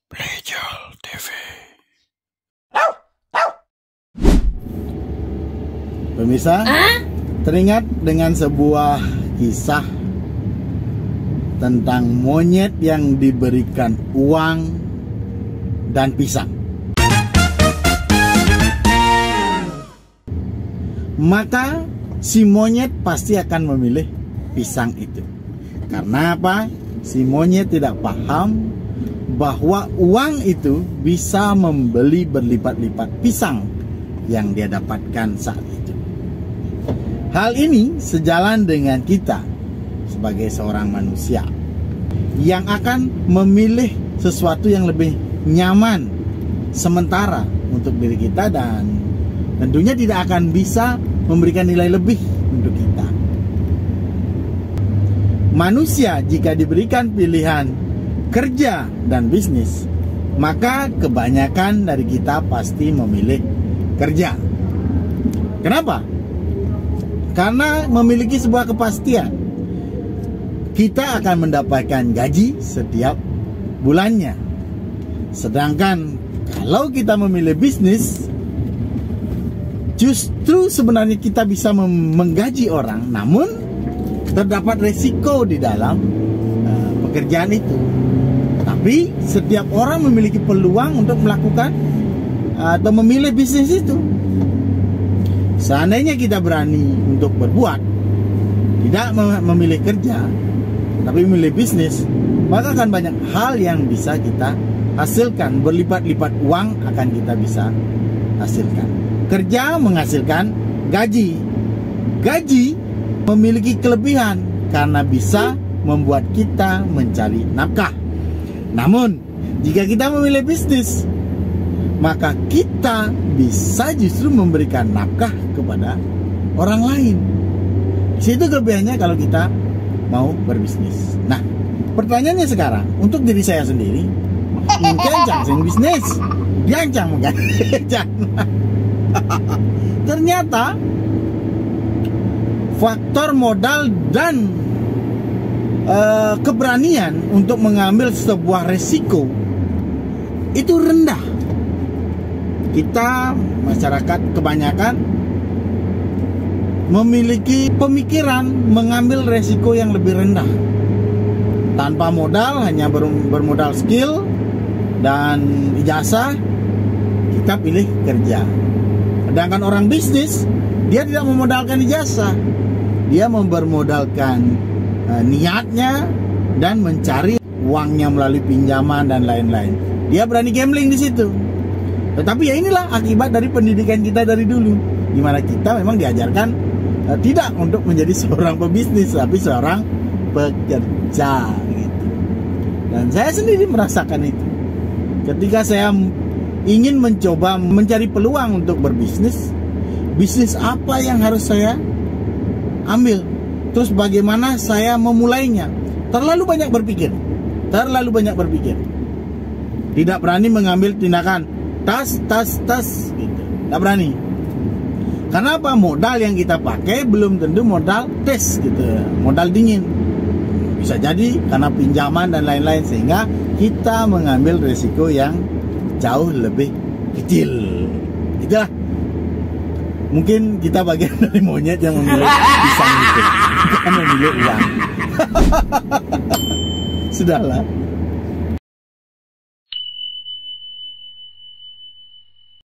Plejal TV. Pemirsa, teringat dengan sebuah kisah tentang monyet yang diberikan uang dan pisang. Maka si monyet pasti akan memilih pisang itu. Karena apa? Si monyet tidak paham bahwa uang itu bisa membeli berlipat-lipat pisang yang dia dapatkan saat itu. Hal ini sejalan dengan kita sebagai seorang manusia yang akan memilih sesuatu yang lebih nyaman sementara untuk diri kita, dan tentunya tidak akan bisa memberikan nilai lebih untuk kita. Manusia jika diberikan pilihan kerja dan bisnis, maka kebanyakan dari kita pasti memilih kerja. Kenapa? Karena memiliki sebuah kepastian. Kita akan mendapatkan gaji setiap bulannya. Sedangkan kalau kita memilih bisnis, justru sebenarnya kita bisa menggaji orang, namun terdapat resiko di dalam pekerjaan itu. Tapi setiap orang memiliki peluang untuk melakukan atau memilih bisnis itu. Seandainya kita berani untuk berbuat, tidak memilih kerja, tapi memilih bisnis, maka akan banyak hal yang bisa kita hasilkan. Berlipat-lipat uang akan kita bisa hasilkan. Kerja menghasilkan gaji. Gaji memiliki kelebihan karena bisa membuat kita mencari nafkah. Namun, jika kita memilih bisnis, maka kita bisa justru memberikan nafkah kepada orang lain. Situ kelebihannya kalau kita mau berbisnis. Nah, pertanyaannya sekarang untuk diri saya sendiri, mungkin jangan bisnis, jangan. Ternyata faktor modal dan keberanian untuk mengambil sebuah resiko itu rendah. Kita masyarakat kebanyakan memiliki pemikiran mengambil resiko yang lebih rendah. Tanpa modal, hanya bermodal skill dan ijazah, kita pilih kerja. Sedangkan orang bisnis, dia tidak memodalkan ijazah, dia bermodalkan niatnya dan mencari uangnya melalui pinjaman dan lain-lain. Dia berani gambling di situ. Tetapi ya inilah akibat dari pendidikan kita dari dulu, di mana kita memang diajarkan tidak untuk menjadi seorang pebisnis, tapi seorang pekerja gitu. Dan saya sendiri merasakan itu. Ketika saya ingin mencoba mencari peluang untuk berbisnis, bisnis apa yang harus saya ambil? Terus bagaimana saya memulainya? Terlalu banyak berpikir. Tidak berani mengambil tindakan tas gitu. Tidak berani. Karena apa? Modal yang kita pakai belum tentu modal tes gitu, modal dingin. Bisa jadi karena pinjaman dan lain-lain, sehingga kita mengambil resiko yang jauh lebih kecil. Itulah. Mungkin kita bagian dari monyet yang memilih pisang itu, bukan memilih uang. Sudahlah.